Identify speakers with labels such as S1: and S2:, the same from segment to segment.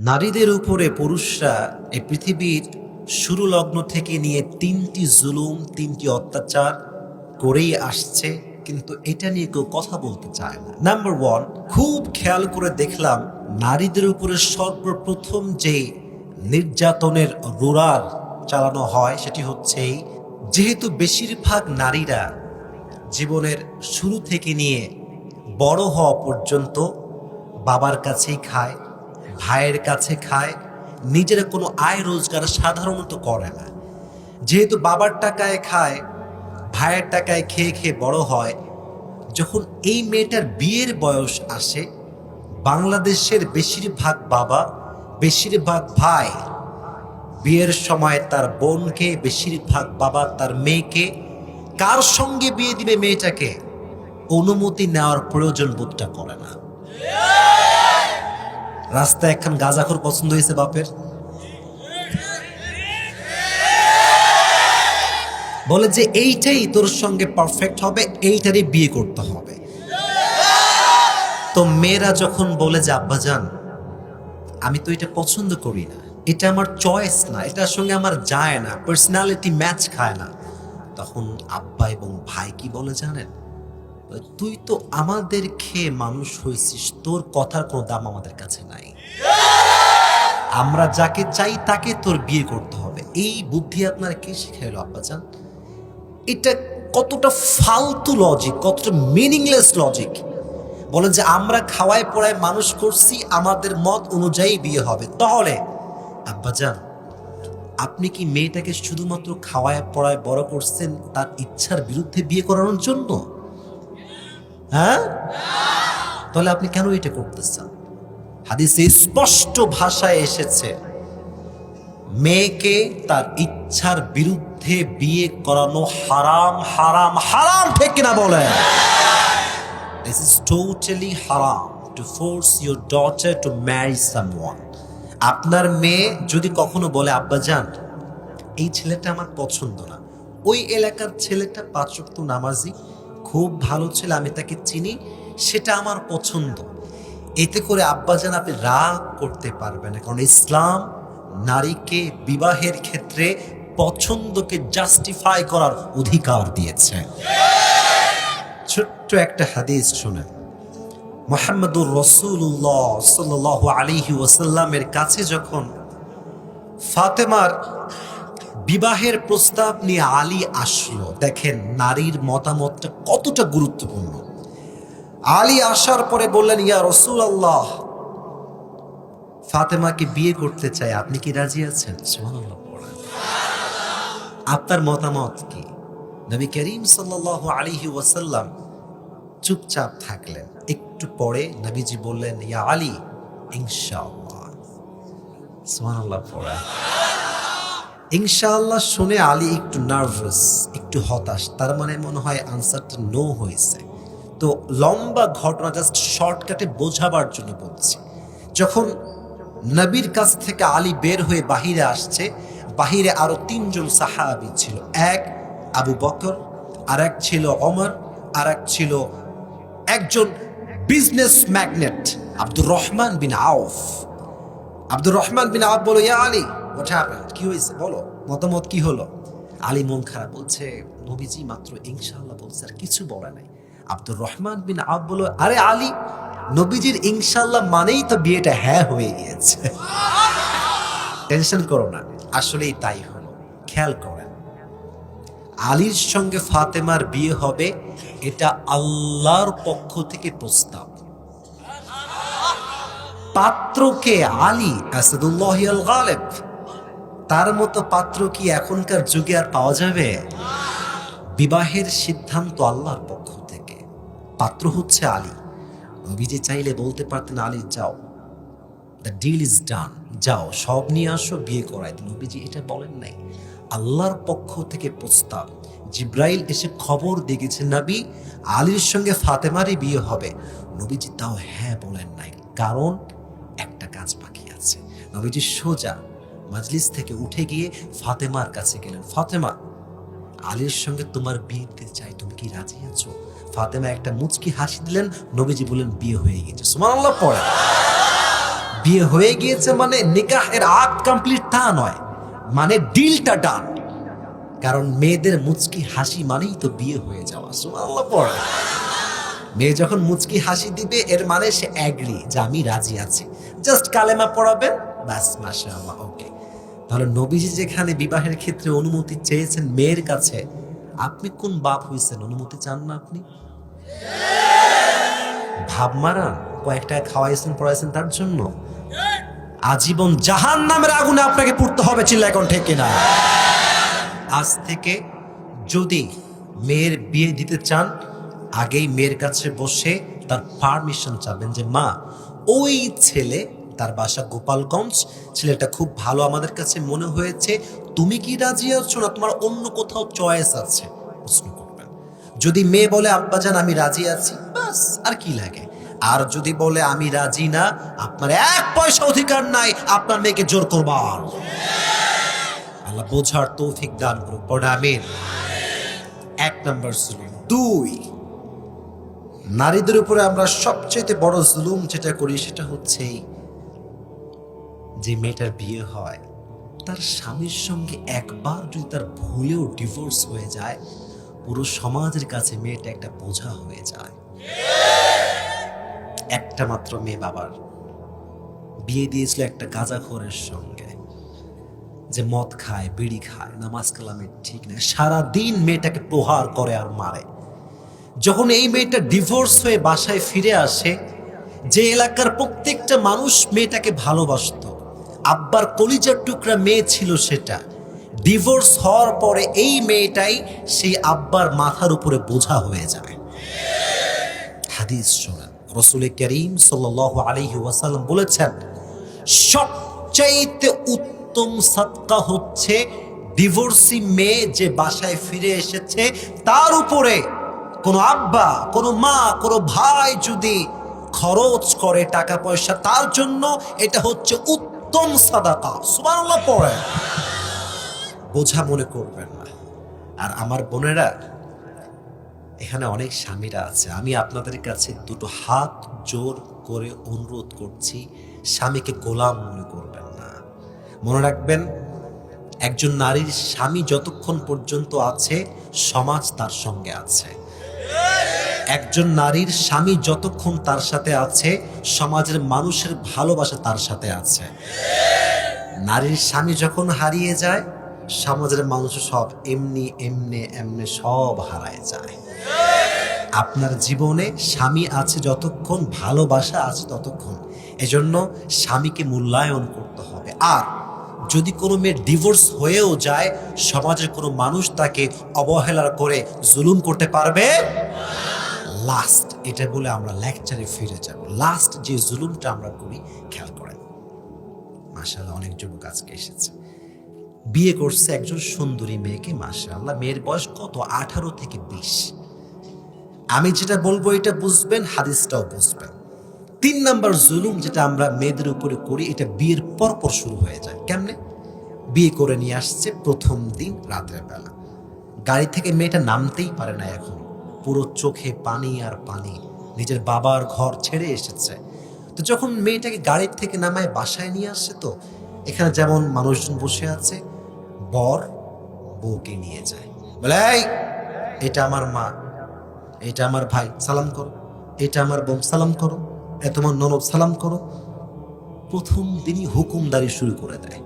S1: নারীদের উপরে পুরুষরা এই পৃথিবীর শুরু লগ্ন থেকে নিয়ে 3টি জুলুম 3টি অত্যাচার করেই আসছে, কিন্তু এটা নিয়ে কেউ কথা বলতে চায় না। নাম্বার 1, খুব খেয়াল করে দেখলাম নারীদের উপরে সর্বপ্রথম যে নির্যাতনের রোলার চালানো হয় সেটি হচ্ছে যেহেতু বেশিরভাগ নারীরা জীবনের শুরু থেকে নিয়ে বড় হওয়া পর্যন্ত বাবার কাছেই খায়, ভাইয়ের কাছে খায়, নিজের কোনো আয় রোজগার সাধারণত করে না। যেহেতু বাবার টাকায় খায়, ভাইয়ের টাকায় খেয়ে খেয়ে বড় হয়, যখন এই মেয়েটার বিয়ের বয়স আসে, বাংলাদেশের বেশিরভাগ বাবা, বেশিরভাগ ভাই বিয়ের সময় তার বোনকে, বেশিরভাগ বাবা তার মেয়েকে কার সঙ্গে বিয়ে দিবে মেয়েটাকে অনুমতি নেওয়ার প্রয়োজন বোধটা করে না। রাস্তায় একখান গাঁজাখোর পছন্দ হয়েছে বাপের, বলে যে এইটাই তোর সঙ্গে পারফেক্ট হবে, এইটারই বিয়ে করতে হবে। তো মেয়েরা যখন বলে যে আব্বাজান আমি তো এটা পছন্দ করি না, এটা আমার চয়েস না, এটার সঙ্গে আমার যায় না, পার্সোনালিটি ম্যাচ খায় না, তখন আব্বা এবং ভাই কি বলে জানেন? তুই তো আমাদের খেয়ে মানুষ হয়েছিস, তোর কথার কোনো দাম আমাদের কাছে নাই, আমরা যাকে চাই তাকে তোর বিয়ে করতে হবে। এই বুদ্ধি আপনারা কে শিখাইলো আব্বাজান? এটা কতটা ফালতু লজিক, কতটা মিনিংলেস লজিক। বলে যে আমরা খাওয়ায় পড়ায় মানুষ করছি, আমাদের মত অনুযায়ী বিয়ে হবে। তাহলে আব্বাজান আপনি কি মেয়েটাকে শুধুমাত্র খাওয়ায় পড়ায় বড় করছেন তার ইচ্ছার বিরুদ্ধে বিয়ে করানোর জন্য? হ্যাঁ, তাহলে আপনি কেন এটা করতেছেন? হাদিসে স্পষ্ট ভাষায় এসেছে মেয়েকে তার ইচ্ছার বিরুদ্ধে বিয়ে করানো হারাম, হারাম, হারাম, ঠিক কিনা বলেন? This is totally haram to force your daughter to marry someone. আপনার মেয়ে যদি কখনো বলে আব্বাজান এই ছেলেটা আমার পছন্দ না, ওই এলাকার ছেলেটা 5 ওয়াক্ত নামাজি, খুব ভালো ছেলে, আমি তাকে চিনি, সেটা আমার পছন্দ, এতে করে আব্বাজান আপনি রাগ করতে পারবেন না, কারণ ইসলাম নারীকে বিবাহের ক্ষেত্রে পছন্দকে জাস্টিফাই করার অধিকার দিয়েছে। ছোট্ট একটা হাদিস শুনেন। মুহাম্মদুর রাসূলুল্লাহ সাল্লাল্লাহু আলাইহি ওয়াসাল্লামের কাছে যখন ফাতেমার বিবাহের প্রস্তাব নিয়ে আলী আসলো, দেখেন নারীর মতামতটা কতটা গুরুত্বপূর্ণ। আলী আসার পরে বললেন, ইয়া রাসূলুল্লাহ, ফাতেমাকে বিয়ে করতে চাই, আপনি কি রাজি আছেন? সুবহানাল্লাহ পড়েন। আপনার মতামত কি? নবী করিম সাল্লাল্লাহু আলাইহি ওয়াসাল্লাম চুপচাপ থাকলেন। একটু পরে নবীজি বললেন, ইয়া আলী, ইনশাআল্লাহ। সুবহানাল্লাহ পড়েন। ইনশাআল্লাহ শুনে আলী একটু নার্ভাস, একটু হতাশ, তার মানে মনে হয় আনসারটা নো হয়েছে। তো লম্বা ঘটনা জাস্ট শর্টকাটে বোঝাবার জন্য বলছি। যখন নবীর কাছ থেকে আলী বের হয়ে বাহিরে আসছে, বাহিরে আরো 3 জন সাহাবী ছিল। এক আবু বকর, আর এক ছিল ওমর, আর এক ছিল একজন বিজনেস ম্যাগনেট আব্দুর রহমান বিন আউফ। আব্দুর রহমান বিন আউফ বলো, ইয়া আলী, হোয়াট হ্যাপেন্ড, কি হয়েছে বলো, মতামত কি হলো? আলী মন খারাপ, বলছে নবীজি মাত্র ইনশাআল্লাহ বলছে, আর কিছু বলে নাই। আব্দুর রহমান বিন আউফ বলো, আরে আলী, নবীজির ইনশাআল্লাহ মানেই তো বিয়েটা হ্যাঁ হয়ে গিয়েছে, টেনশন করো না। আসলেই তাই হলো। খেয়াল করেন, আলীর সঙ্গে ফাতেমার বিয়ে হবে, এটা আল্লাহর পক্ষ থেকে প্রস্তাব। পাত্রকে আলী আসাদুল্লাহ আল গালেব, তার মতো পাত্র কি এখনকার যুগে আর পাওয়া যাবে? বিবাহের সিদ্ধান্ত আল্লাহর পক্ষ থেকে, পাত্র হচ্ছে আলী। নবীজি চাইলে বলতে পারতেন, আলী যাও, দ্য ডিল ইজ ডান, যাও সব নিয়ে আসো, বিয়ে করাই। নবীজি এটা বলেন নাই। আল্লাহর পক্ষ থেকে প্রস্তাব। জিব্রাইল এসে খবর দিয়ে গেছে নবী আলীর সঙ্গে ফাতেমারই বিয়ে হবে, নবীজি তাও হ্যাঁ বলেন নাই, কারণ একটা কাজ বাকি আছে। নবীজি সোজা মাজলিস থেকে উঠে গিয়ে ফাতেমার কাছে গেলেন, ফাতেমা, আলীর সঙ্গে তোমার বিয়ে দিতে চাই, তুমি কি রাজি আছো? ফাতেমা একটা মুচকি হাসি দিলেন, নবীজি বললেন বিয়ে হয়ে গেছে। সুবহানাল্লাহ পড়ে। বিয়ে হয়ে গিয়েছে মানে নিকাহ এর আগ কমপ্লিট তা নয়, মানে ডিলটা ডান। কারণ মেয়েদের মুচকি হাসি মানেই তো বিয়ে হয়ে যাওয়া। সুবহানাল্লাহ পড়ে। মেয়ে যখন মুচকি হাসি দিবে এর মানে সে অ্যাগ্রি যে আমি রাজি আছি। জাস্ট কালেমা পড়াবেন, বাস, মাশাআল্লাহ, ওকে। তাহলে নবীজি যেখানে বিবাহের ক্ষেত্রে অনুমতি চেয়েছেন মেয়ের কাছে, আপনি কোন বাপ হইছেন অনুমতি চান না? আপনি ভাব মারান, কয়েকটা খাওয়াইছেন পড়াইছেন তার জন্য আজীবন জাহান্নামের আগুনে আপনাকে পুড়তে হবে। চিল্লা এখন ঠিক কিনা? আজ থেকে যদি মেয়ের বিয়ে দিতে চান, আগেই মেয়ের কাছে বসে তার পারমিশন চাবেন যে মা, ওই ছেলে, তার বাসা গোপালগঞ্জ, ছেলেটা খুব ভালো আমাদের কাছে মনে হয়েছে, তুমি কি রাজি আছো না তোমার অন্য কোথাও চয়েস আছে? প্রশ্ন করবেন। যদি মেয়ে বলে আব্বাজান আমি রাজি আছি, বাস, আর কি লাগে। আর যদি বলে আমি রাজি না, আপনার এক পয়সা অধিকার নাই আপনার মেয়েকে জোর করবার। আল্লাহ বোঝার তৌফিক দান করুন, পড়ে আমিন। এক নম্বর জুলুম। দুই, নারীদের উপরে আমরা সবচেয়ে বড় জুলুম যেটা করি সেটা হচ্ছে যে মেয়েটার বিয়ে হয়, তার স্বামীর সঙ্গে একবার যদি তার ভুলেও ডিভোর্স হয়ে যায়, পুরো সমাজের কাছে মেয়েটা একটা বোঝা হয়ে যায়। একটা মাত্র মেয়ে বাবার, বিয়ে দিয়েছিল একটা গাঁজাখোরের সঙ্গে, যে মদ খায়, বিড়ি খায়, নামাজ কালামের ঠিক না, সারাদিন মেয়েটাকে প্রহার করে আর মারে। যখন এই মেয়েটা ডিভোর্স হয়ে বাসায় ফিরে আসে, যে এলাকার প্রত্যেকটা মানুষ মেয়েটাকে ভালোবাসত, আব্বার কলিজার টুকরা মেয়ে ছিল সেটা, ডিভোর্স হওয়ার পরে এই মেয়েটাই সেই আব্বার মাথার উপরে বোঝা হয়ে যায়। হাদিস শোনেন, রাসূল করিম সাল্লাল্লাহু আলাইহি ওয়াসাল্লাম বলেছেন, সবচাইতে উত্তম সাদকা হচ্ছে ডিভোর্সি মেয়ে যে বাসায় ফিরে এসেছে, তার উপরে কোনো আব্বা, কোনো মা, কোনো ভাই যদি খরচ করে টাকা পয়সা তার জন্য, এটা হচ্ছে উত্তম সাদাকা। সুবহানাল্লাহ পড়ে। বোঝা মনে করবেন না। আর আমার বোনেরা, এখানে অনেক স্বামীরা আছে, আমি আপনাদের কাছে দুটো হাত জোর করে অনুরোধ করছি, স্বামীকে গোলাম মনে করবেন না। মনে রাখবেন, একজন নারীর স্বামী যতক্ষণ পর্যন্ত আছে, সমাজ তার সঙ্গে আছে। একজন নারীর স্বামী যতক্ষণ তার সাথে আছে, সমাজের মানুষের ভালোবাসা তার সাথে আছে। নারীর স্বামী যখন হারিয়ে যায়, সমাজের মানুষ সব এমনি এমনি এমনি সব হারায় যায়। আপনার জীবনে স্বামী আছে যতক্ষণ, ভালোবাসা আছে ততক্ষণ। এজন্য স্বামীকে মূল্যায়ন করতে হবে। আর যদি কোনো মেয়ে ডিভোর্স হয়েও যায়, সমাজের কোনো মানুষ তাকে অবহেলা করে জুলুম করতে পারবে। লাস্ট, এটা বলে আমরা লেকচারে ফিরে যাব, লাস্ট যে জুলুমটা আমরা করি, খেয়াল করেন। মাশাআল্লাহ, অনেক যুবক আজকে এসেছে, বিয়ে করছে একজন সুন্দরী মেয়েকে, মাশাআল্লাহ, মেয়ের বয়স কত, 18 থেকে 20। আমি যেটা বলবো এটা বুঝবেন, হাদিসটাও বুঝবেন। 3 নাম্বার জুলুম যেটা আমরা মেয়েদের উপরে করি, এটা বিয়ের পরপর শুরু হয়ে যায়। কেমনে? বিয়ে করে নিয়ে আসছে প্রথম দিন রাতের বেলা, গাড়ি থেকে মেয়েটা নামতেই পারে না, এখন পুরো চোখে পানি আর পানি, নিজের বাবার ঘর ছেড়ে এসেছে। তো যখন মেয়েটাকে গাড়ির থেকে নামায় বাসায় নিয়ে আসছে, তো এখানে যেমন মানুষজন বসে আছে, বর বউকে নিয়ে যায়, বলে এই, এটা আমার মা, এটা আমার ভাই, সালাম করো, এটা আমার বোন, সালাম করো, এ তোমার ননদ, সালাম করো। প্রথম দিনই হুকুমদারি শুরু করে দেয়।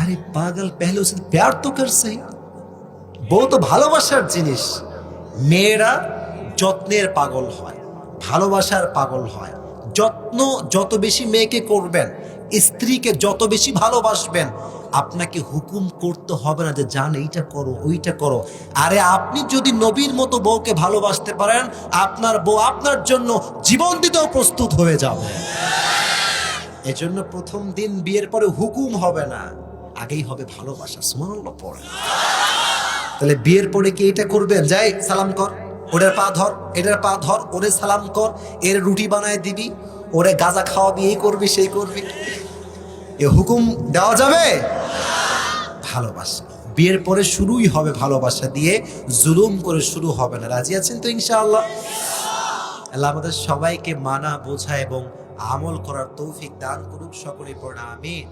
S1: আরে পাগল, পেহলে উসে প্যার তো করছে। বউ তো ভালোবাসার জিনিস। মেয়েরা যত্নের পাগল হয়, ভালোবাসার পাগল হয়। যত্ন যত বেশি মেয়েকে করবেন, স্ত্রীকে যত বেশি ভালোবাসবেন, আপনাকে হুকুম করতে হবে না যে জান এইটা করো, ওইটা করো। আরে আপনি যদি নবীর মতো বউকে ভালোবাসতে পারেন, আপনার বউ আপনার জন্য জীবন দিতেও প্রস্তুত হয়ে যাবে। এজন্য প্রথম দিন বিয়ের পরে হুকুম হবে না, আগেই হবে ভালোবাসা। সুবহানাল্লাহ পড়ে। তাহলে বিয়ের পরে কি এটা করবেন, যাই সালাম কর, ওটার পা ধর, এটার পা ধর, ওরে সালাম কর, এর রুটি বানায় দিবি, ওরে গাঁজা খাওয়াবি, এই করবি সেই করবি, এ হুকুম দেওয়া যাবে? ভালোবাসা বিয়ের পরে শুরুই হবে ভালোবাসা দিয়ে, জুলুম করে শুরু হবে না। রাজি আছেন তো ইনশাআল্লাহ? আল্লাহ আমাদের সবাইকে মানা, বোঝা এবং আমল করার তৌফিক দান করুক। সকলে পড়া আমিন।